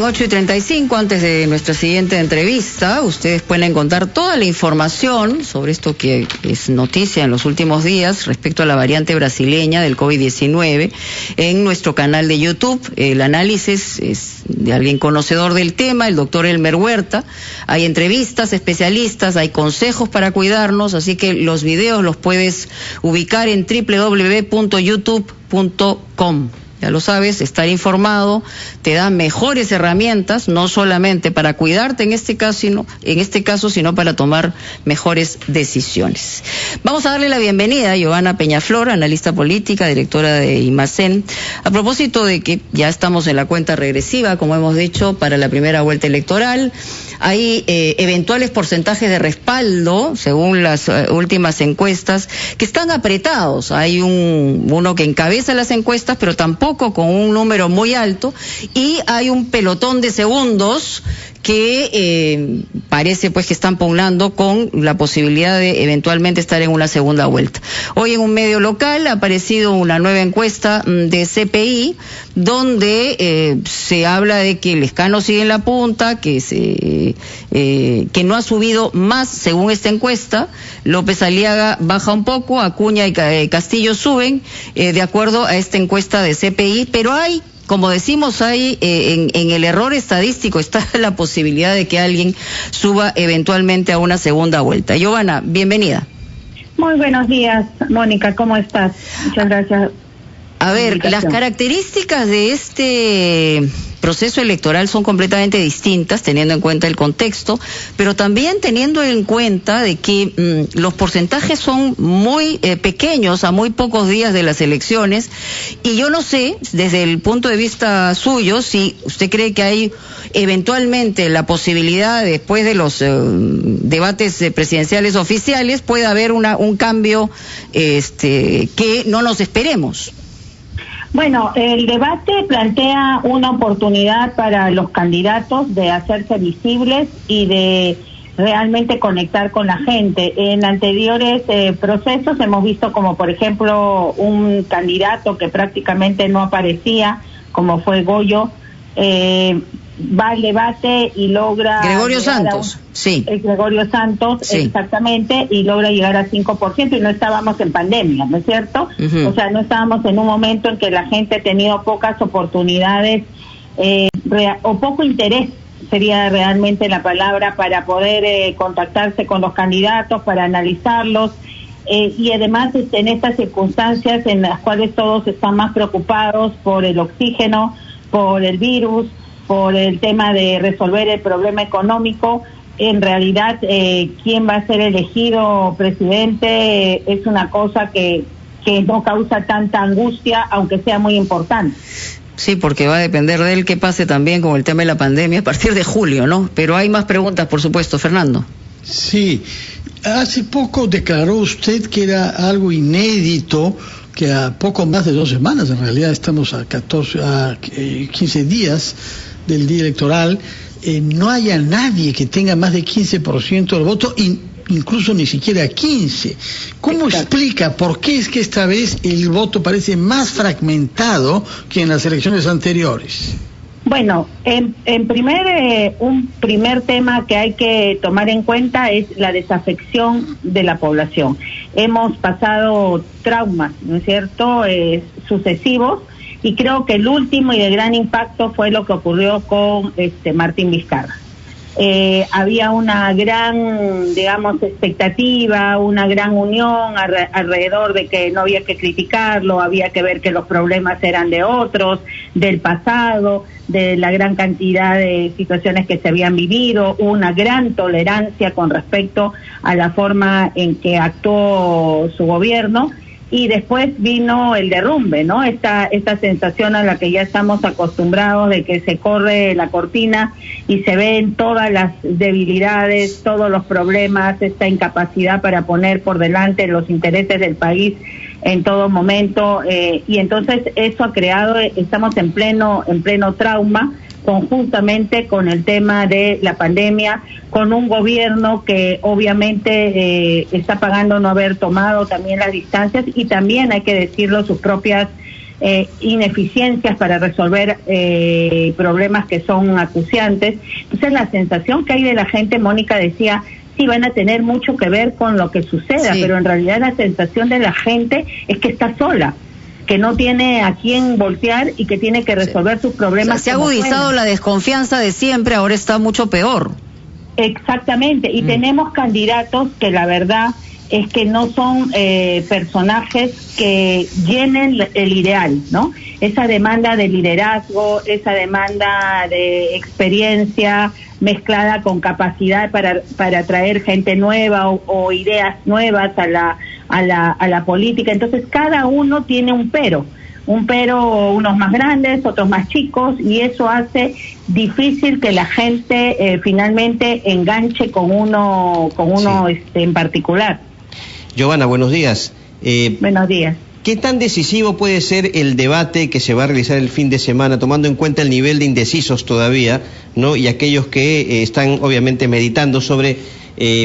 8:35, antes de nuestra siguiente entrevista, ustedes pueden encontrar toda la información sobre esto que es noticia en los últimos días respecto a la variante brasileña del COVID-19 en nuestro canal de YouTube. El análisis es de alguien conocedor del tema, el doctor Elmer Huerta. Hay entrevistas, especialistas, hay consejos para cuidarnos, así que los videos los puedes ubicar en www.youtube.com. Ya lo sabes, estar informado te da mejores herramientas, no solamente para cuidarte en este caso, sino para tomar mejores decisiones. Vamos a darle la bienvenida a Giovanna Peñaflor, analista política, directora de Imacén, a propósito de que ya estamos en la cuenta regresiva, como hemos dicho, para la primera vuelta electoral. Hay eventuales porcentajes de respaldo, según las últimas encuestas, que están apretados. Hay uno que encabeza las encuestas, pero tampoco con un número muy alto, y hay un pelotón de segundos que parece pues que están pugnando con la posibilidad de eventualmente estar en una segunda vuelta. Hoy en un medio local ha aparecido una nueva encuesta de CPI donde se habla de que Lescano sigue en la punta, que no ha subido más según esta encuesta. López Aliaga baja un poco, Acuña y Castillo suben de acuerdo a esta encuesta de CPI, pero hay, como decimos, en el error estadístico está la posibilidad de que alguien suba eventualmente a una segunda vuelta. Giovanna, bienvenida. Muy buenos días, Mónica, ¿cómo estás? Muchas gracias. A ver, las características de este proceso electoral son completamente distintas, teniendo en cuenta el contexto, pero también teniendo en cuenta de que los porcentajes son muy pequeños a muy pocos días de las elecciones, y yo no sé, desde el punto de vista suyo, si usted cree que hay eventualmente la posibilidad, después de los debates presidenciales oficiales, puede haber un cambio que no nos esperemos. Bueno, el debate plantea una oportunidad para los candidatos de hacerse visibles y de realmente conectar con la gente. En anteriores procesos hemos visto como, por ejemplo, un candidato que prácticamente no aparecía, como fue Goyo, va al debate y logra... Gregorio Santos, sí. Gregorio Santos, sí. Exactamente, y logra llegar a 5%, y no estábamos en pandemia, ¿no es cierto? O sea, no estábamos en un momento en que la gente ha tenido pocas oportunidades o poco interés, sería realmente la palabra, para poder contactarse con los candidatos, para analizarlos, y además en estas circunstancias en las cuales todos están más preocupados por el oxígeno, por el virus, por el tema de resolver el problema económico. En realidad, quién va a ser elegido presidente es una cosa que no causa tanta angustia, aunque sea muy importante. Sí, porque va a depender de él qué pase también con el tema de la pandemia a partir de julio, ¿no? Pero hay más preguntas, por supuesto. Fernando. Sí, hace poco declaró usted que era algo inédito, que a poco más de 2 semanas, en realidad estamos a 15 días del día electoral, no haya nadie que tenga más de 15% del voto, incluso ni siquiera 15%. ¿Cómo explica por qué es que esta vez el voto parece más fragmentado que en las elecciones anteriores? Bueno, un primer tema que hay que tomar en cuenta es la desafección de la población. Hemos pasado traumas, ¿no es cierto?, sucesivos, y creo que el último y de gran impacto fue lo que ocurrió con Martín Vizcarra. Había una gran, digamos, expectativa, una gran unión alrededor de que no había que criticarlo, había que ver que los problemas eran de otros, del pasado, de la gran cantidad de situaciones que se habían vivido, una gran tolerancia con respecto a la forma en que actuó su gobierno. Y después vino el derrumbe, ¿no? Esta sensación a la que ya estamos acostumbrados, de que se corre la cortina y se ven todas las debilidades, todos los problemas, esta incapacidad para poner por delante los intereses del país en todo momento, y entonces eso ha creado, estamos en pleno trauma, conjuntamente con el tema de la pandemia, con un gobierno que obviamente está pagando no haber tomado también las distancias, y también hay que decirlo, sus propias ineficiencias para resolver problemas que son acuciantes. Entonces la sensación que hay de la gente, Mónica decía, sí van a tener mucho que ver con lo que suceda, sí, pero en realidad la sensación de la gente es que está sola, que no tiene a quién voltear y que tiene que resolver sus problemas. O sea, se ha agudizado la desconfianza de siempre, ahora está mucho peor. Exactamente, y tenemos candidatos que la verdad es que no son personajes que llenen el ideal, ¿no? Esa demanda de liderazgo, esa demanda de experiencia mezclada con capacidad para traer gente nueva o ideas nuevas a la política. Entonces cada uno tiene un pero, unos más grandes, otros más chicos, y eso hace difícil que la gente finalmente enganche con uno sí, en particular. Giovanna, buenos días. Buenos días. ¿Qué tan decisivo puede ser el debate que se va a realizar el fin de semana, tomando en cuenta el nivel de indecisos todavía, ¿no? Y aquellos que están obviamente meditando sobre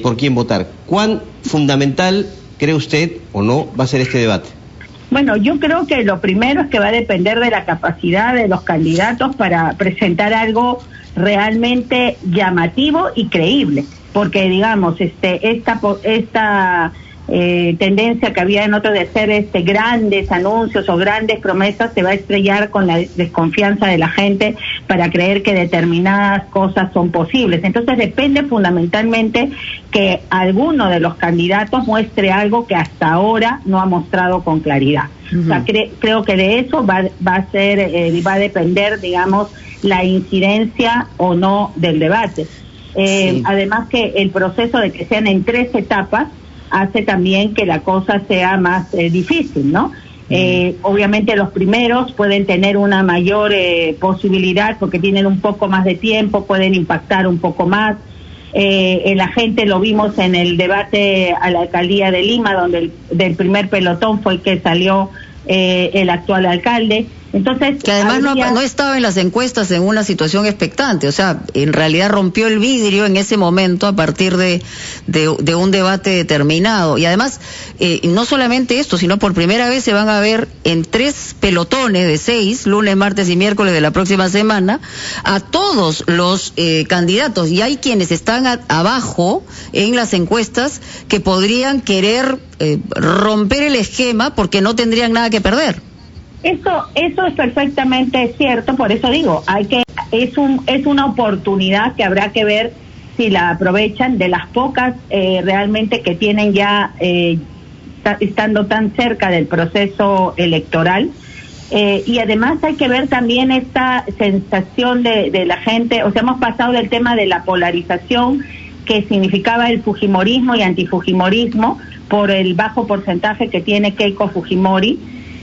por quién votar? ¿Cuán fundamental cree usted o no va a ser este debate? Bueno, yo creo que lo primero es que va a depender de la capacidad de los candidatos para presentar algo realmente llamativo y creíble, porque digamos, esta tendencia que había en otros de hacer grandes anuncios o grandes promesas se va a estrellar con la desconfianza de la gente para creer que determinadas cosas son posibles. Entonces depende fundamentalmente que alguno de los candidatos muestre algo que hasta ahora no ha mostrado con claridad. O sea, creo que de eso va a depender, digamos, la incidencia o no del debate. Sí. Además que el proceso de que sean en 3 etapas hace también que la cosa sea más difícil, ¿no? Obviamente los primeros pueden tener una mayor posibilidad porque tienen un poco más de tiempo, pueden impactar un poco más. La gente lo vimos en el debate a la alcaldía de Lima, donde del primer pelotón fue el que salió el actual alcalde. Entonces, que además no estaba en las encuestas en una situación expectante, o sea, en realidad rompió el vidrio en ese momento a partir de un debate determinado. Y además, no solamente esto, sino por primera vez se van a ver en 3 pelotones de 6, lunes, martes y miércoles de la próxima semana, a todos los candidatos. Y hay quienes están abajo en las encuestas que podrían querer romper el esquema porque no tendrían nada que perder. Eso es perfectamente cierto, por eso digo, es una oportunidad que habrá que ver si la aprovechan, de las pocas realmente que tienen ya estando tan cerca del proceso electoral. Y además hay que ver también esta sensación de la gente, o sea, hemos pasado del tema de la polarización que significaba el fujimorismo y antifujimorismo por el bajo porcentaje que tiene Keiko Fujimori.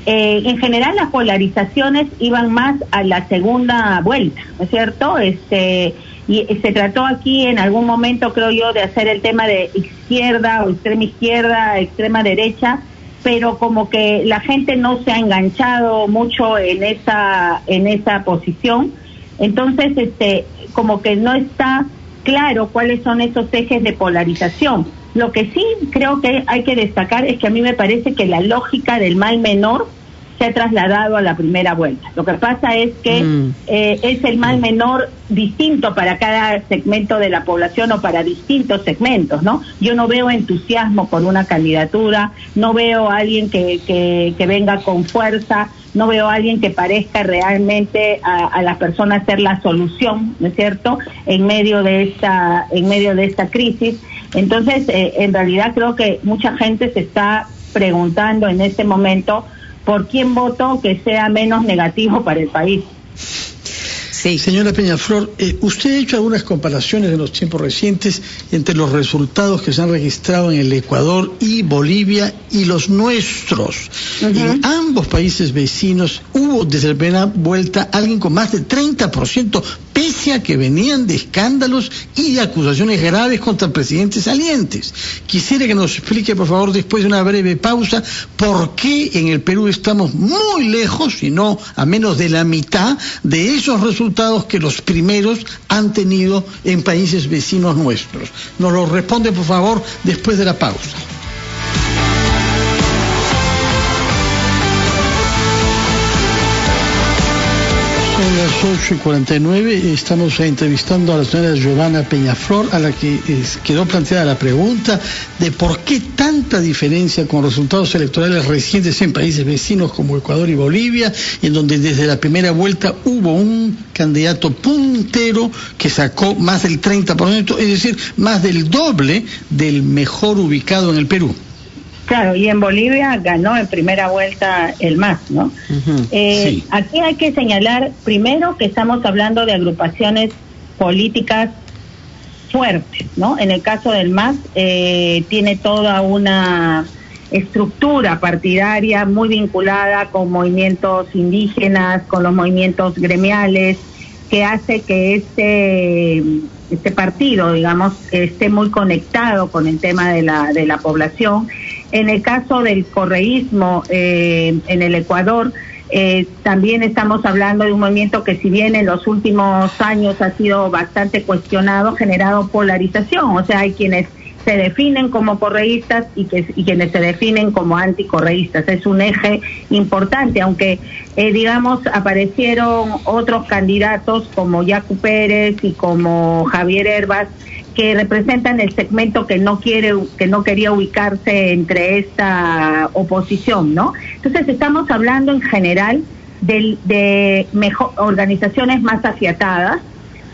En general las polarizaciones iban más a la segunda vuelta, ¿no es cierto? Y se trató aquí en algún momento, creo yo, de hacer el tema de izquierda o extrema izquierda, extrema derecha, pero como que la gente no se ha enganchado mucho en esa posición. Entonces, como que no está claro cuáles son esos ejes de polarización. Lo que sí creo que hay que destacar es que a mí me parece que la lógica del mal menor se ha trasladado a la primera vuelta. Lo que pasa es que es el mal menor distinto para cada segmento de la población o para distintos segmentos, ¿no? Yo no veo entusiasmo por una candidatura, no veo a alguien que venga con fuerza, no veo a alguien que parezca realmente a las personas ser la solución, ¿no es cierto?, en medio de esta crisis. Entonces, en realidad creo que mucha gente se está preguntando en este momento por quién voto que sea menos negativo para el país. Sí. Señora Peñaflor, usted ha hecho algunas comparaciones en los tiempos recientes entre los resultados que se han registrado en el Ecuador y Bolivia y los nuestros. En ambos países vecinos hubo desde la primera vuelta alguien con más del 30%, pese a que venían de escándalos y de acusaciones graves contra presidentes salientes. Quisiera que nos explique, por favor, después de una breve pausa, por qué en el Perú estamos muy lejos, si no a menos de la mitad, de esos resultados que los primeros han tenido en países vecinos nuestros. Nos lo responde, por favor, después de la pausa. 8:49, estamos entrevistando a la señora Giovanna Peñaflor, a la que quedó planteada la pregunta de por qué tanta diferencia con resultados electorales recientes en países vecinos como Ecuador y Bolivia, en donde desde la primera vuelta hubo un candidato puntero que sacó más del 30%, es decir, más del doble del mejor ubicado en el Perú. Claro, y en Bolivia ganó en primera vuelta el MAS, ¿no? Sí. Aquí hay que señalar primero que estamos hablando de agrupaciones políticas fuertes, ¿no? En el caso del MAS tiene toda una estructura partidaria muy vinculada con movimientos indígenas, con los movimientos gremiales, que hace que este partido, digamos, esté muy conectado con el tema de la población. En el caso del correísmo en el Ecuador, también estamos hablando de un movimiento que, si bien en los últimos años ha sido bastante cuestionado, ha generado polarización. O sea, hay quienes se definen como correístas y quienes se definen como anticorreístas. Es un eje importante, aunque digamos aparecieron otros candidatos como Yacu Pérez y como Javier Herbas, que representan el segmento que no quería ubicarse entre esta oposición, ¿no? Entonces estamos hablando en general de organizaciones más afiatadas,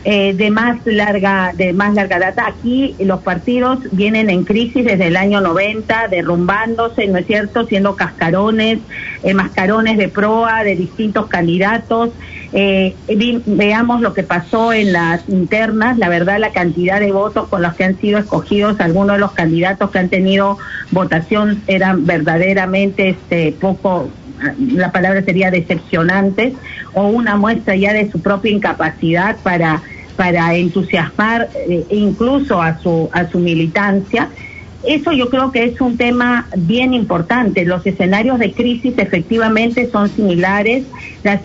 de más larga data. Aquí los partidos vienen en crisis desde el año 90, derrumbándose, ¿no es cierto?, siendo mascarones de proa de distintos candidatos. Veamos lo que pasó en las internas. La verdad, la cantidad de votos con los que han sido escogidos algunos de los candidatos que han tenido votación eran verdaderamente poco, la palabra sería decepcionantes, o una muestra ya de su propia incapacidad para entusiasmar incluso a su militancia. Eso yo creo que es un tema bien importante. Los escenarios de crisis efectivamente son similares.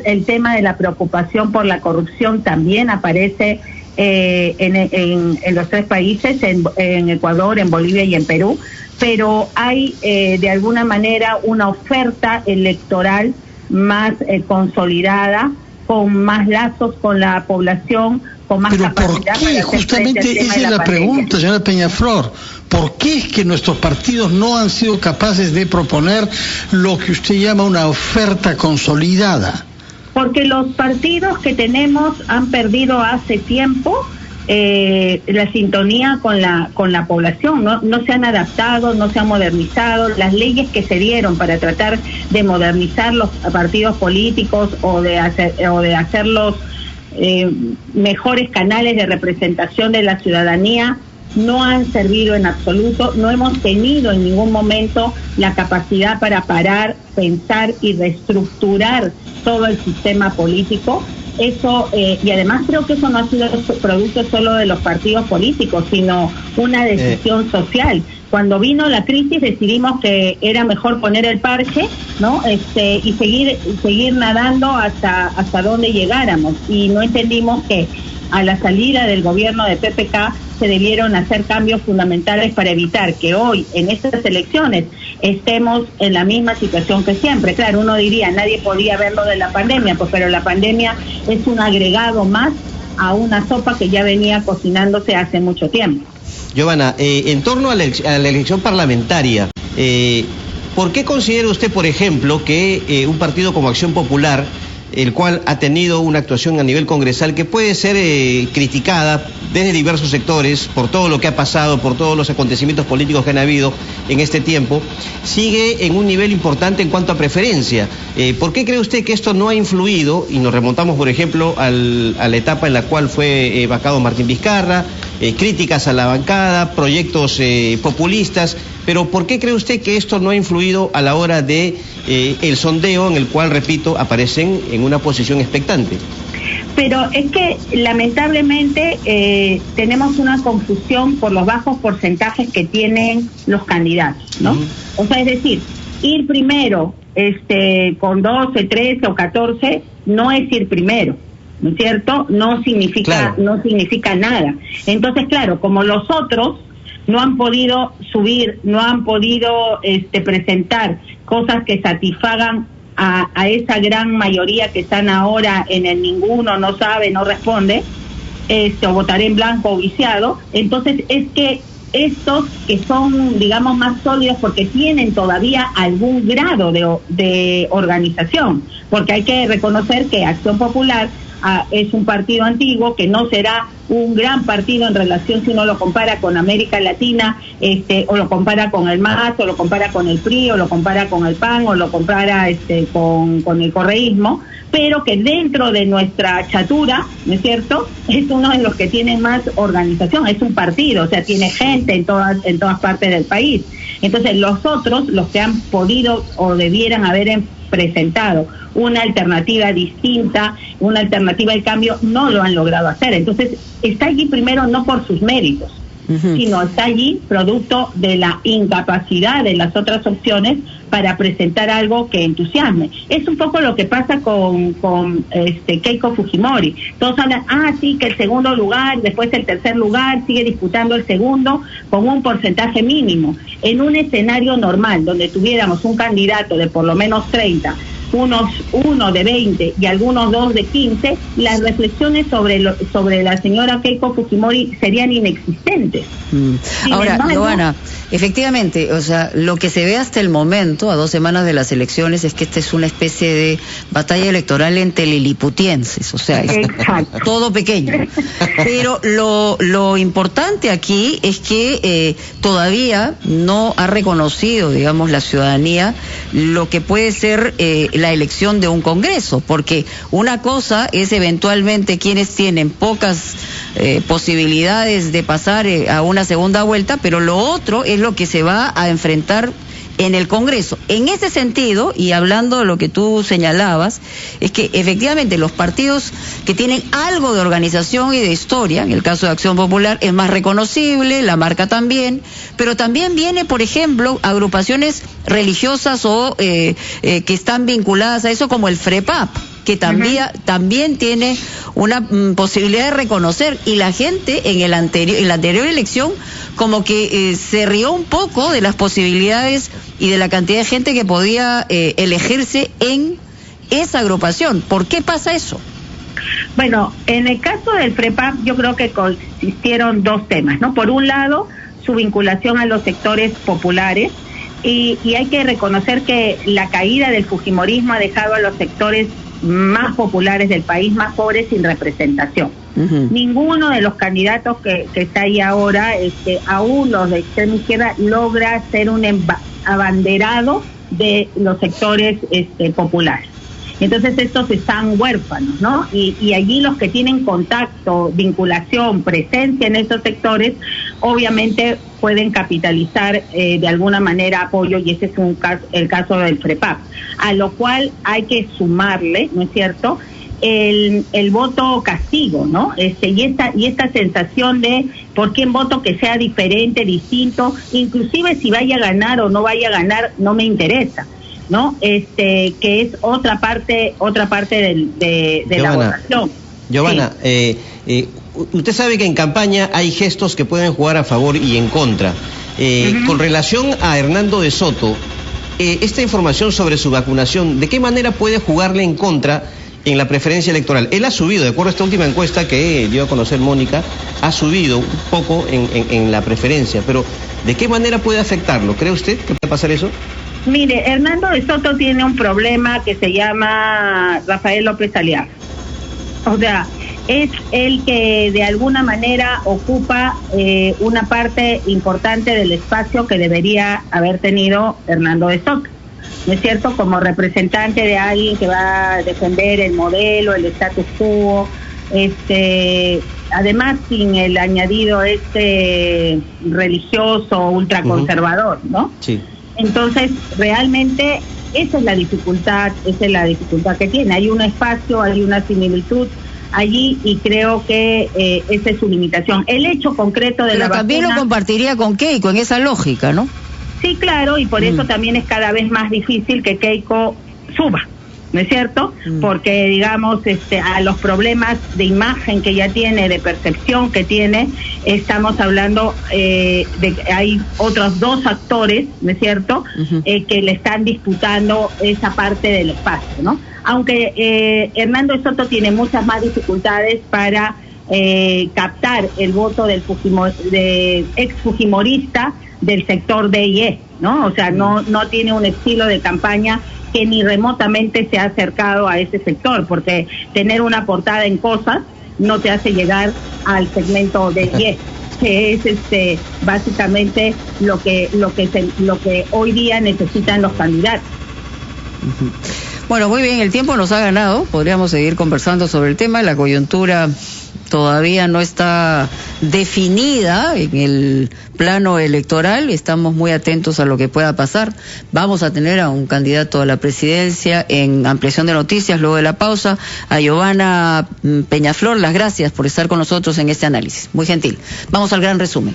El tema de la preocupación por la corrupción también aparece en los tres países, en Ecuador, en Bolivia y en Perú, pero hay de alguna manera una oferta electoral más consolidada, con más lazos con la población, con más capacidad. ¿Pero por qué? Justamente esa es la pregunta, señora Peñaflor. ¿Por qué es que nuestros partidos no han sido capaces de proponer lo que usted llama una oferta consolidada? Porque los partidos que tenemos han perdido hace tiempo la sintonía con la población, no se han adaptado, no se han modernizado. Las leyes que se dieron para tratar de modernizar los partidos políticos o de hacerlos mejores canales de representación de la ciudadanía no han servido en absoluto. No hemos tenido en ningún momento la capacidad para parar, pensar y reestructurar todo el sistema político. Eso y además creo que eso no ha sido producto solo de los partidos políticos, sino una decisión social. Cuando vino la crisis decidimos que era mejor poner el parche, ¿no? Y seguir nadando hasta donde llegáramos, y no entendimos que a la salida del gobierno de PPK se debieron hacer cambios fundamentales para evitar que hoy, en estas elecciones, estemos en la misma situación que siempre. Claro, uno diría, nadie podía ver lo de la pandemia, pues, pero la pandemia es un agregado más a una sopa que ya venía cocinándose hace mucho tiempo. Giovanna, en torno a la elección parlamentaria, ¿por qué considera usted, por ejemplo, que un partido como Acción Popular, el cual ha tenido una actuación a nivel congresal que puede ser criticada desde diversos sectores por todo lo que ha pasado, por todos los acontecimientos políticos que han habido en este tiempo, sigue en un nivel importante en cuanto a preferencia? ¿Por qué cree usted que esto no ha influido? Y nos remontamos, por ejemplo, a la etapa en la cual fue vacado Martín Vizcarra, críticas a la bancada, proyectos populistas, pero ¿por qué cree usted que esto no ha influido a la hora de el sondeo, en el cual, repito, aparecen en una posición expectante? Pero es que lamentablemente tenemos una confusión por los bajos porcentajes que tienen los candidatos, ¿no? O sea, es decir, ir primero con 12, 13 o 14 no es ir primero, ¿no es cierto? No significa nada. Entonces, claro, como los otros no han podido subir, no han podido presentar cosas que satisfagan a esa gran mayoría que están ahora en el ninguno, no sabe, no responde, o votaré en blanco o viciado. Entonces es que estos que son, digamos, más sólidos porque tienen todavía algún grado de organización, porque hay que reconocer que Acción Popular es un partido antiguo que no será un gran partido en relación si uno lo compara con América Latina, o lo compara con el MAS, o lo compara con el PRI, o lo compara con el PAN, o lo compara con el correísmo, pero que dentro de nuestra chatura, ¿no es cierto?, es uno de los que tiene más organización, es un partido, o sea, tiene gente en todas partes del país. Entonces los otros, los que han podido o debieran haber presentado una alternativa distinta, una alternativa de cambio, no lo han logrado hacer. Entonces está allí primero no por sus méritos, sino está allí producto de la incapacidad de las otras opciones para presentar algo que entusiasme. Es un poco lo que pasa con Keiko Fujimori. Todos hablan, sí, que el segundo lugar, después el tercer lugar, sigue disputando el segundo con un porcentaje mínimo. En un escenario normal, donde tuviéramos un candidato de por lo menos 30, uno de 20 y algunos 2 de 15, las reflexiones sobre la señora Keiko Fujimori serían inexistentes. Ahora, Giovanna, efectivamente, o sea, lo que se ve hasta el momento, a 2 semanas de las elecciones, es que esta es una especie de batalla electoral entre liliputienses, o sea, es todo pequeño. Pero lo importante aquí es que todavía no ha reconocido, digamos, la ciudadanía lo que puede ser la elección de un Congreso, porque una cosa es eventualmente quienes tienen pocas posibilidades de pasar a una segunda vuelta, pero lo otro es lo que se va a enfrentar en el Congreso. En ese sentido, y hablando de lo que tú señalabas, es que efectivamente los partidos que tienen algo de organización y de historia, en el caso de Acción Popular es más reconocible, la marca también, pero también viene, por ejemplo, agrupaciones religiosas o que están vinculadas a eso, como el FREPAP, que también tiene una posibilidad de reconocer, y la gente en la anterior elección como que se rió un poco de las posibilidades y de la cantidad de gente que podía elegirse en esa agrupación. ¿Por qué pasa eso? Bueno, en el caso del FREPAP yo creo que consistieron 2 temas, ¿no? Por un lado, su vinculación a los sectores populares, y hay que reconocer que la caída del fujimorismo ha dejado a los sectores más populares del país, más pobres, sin representación. Ninguno de los candidatos que está ahí ahora, aún los de extrema izquierda, logra ser un abanderado de los sectores populares. Entonces estos están huérfanos, ¿no? Y allí los que tienen contacto, vinculación, presencia en esos sectores, obviamente pueden capitalizar de alguna manera apoyo, y ese es el caso del FREPAP, a lo cual hay que sumarle, ¿no es cierto?, el voto castigo, ¿no? Y esta sensación de por quién voto que sea diferente, distinto, inclusive si vaya a ganar o no vaya a ganar, no me interesa, ¿no? Que es otra parte de la votación. Giovanna, sí. Usted sabe que en campaña hay gestos que pueden jugar a favor y en contra. Con relación a Hernando de Soto, esta información sobre su vacunación, ¿de qué manera puede jugarle en contra en la preferencia electoral? Él ha subido, de acuerdo a esta última encuesta que dio a conocer Mónica, ha subido un poco en la preferencia, pero ¿de qué manera puede afectarlo? ¿Cree usted que puede pasar eso? Mire, Hernando de Soto tiene un problema que se llama Rafael López Aliaga. O sea, es el que de alguna manera ocupa una parte importante del espacio que debería haber tenido Hernando de Soto, ¿no es cierto?, como representante de alguien que va a defender el modelo, el status quo, además sin el añadido religioso ultraconservador, ¿no? Sí. Entonces, realmente esa es la dificultad que tiene. Hay un espacio, hay una similitud allí, y creo que esa es su limitación. El hecho concreto de la vacuna... Pero también lo compartiría con Keiko en esa lógica, ¿no? Sí, claro, y por eso también es cada vez más difícil que Keiko suba, ¿no es cierto? Porque, digamos, a los problemas de imagen que ya tiene, de percepción que tiene, estamos hablando de que hay otros 2 actores, ¿no es cierto?, que le están disputando esa parte del espacio, ¿no? Aunque Hernando de Soto tiene muchas más dificultades para captar el voto del ex fujimorista del sector D y E, ¿no? O sea, no tiene un estilo de campaña que ni remotamente se ha acercado a ese sector, porque tener una portada en Cosas no te hace llegar al segmento D y E, que es básicamente lo que hoy día necesitan los candidatos. Bueno, muy bien, el tiempo nos ha ganado, podríamos seguir conversando sobre el tema, la coyuntura todavía no está definida en el plano electoral, estamos muy atentos a lo que pueda pasar. Vamos a tener a un candidato a la presidencia en Ampliación de Noticias luego de la pausa. A Giovanna Peñaflor, las gracias por estar con nosotros en este análisis, muy gentil. Vamos al gran resumen.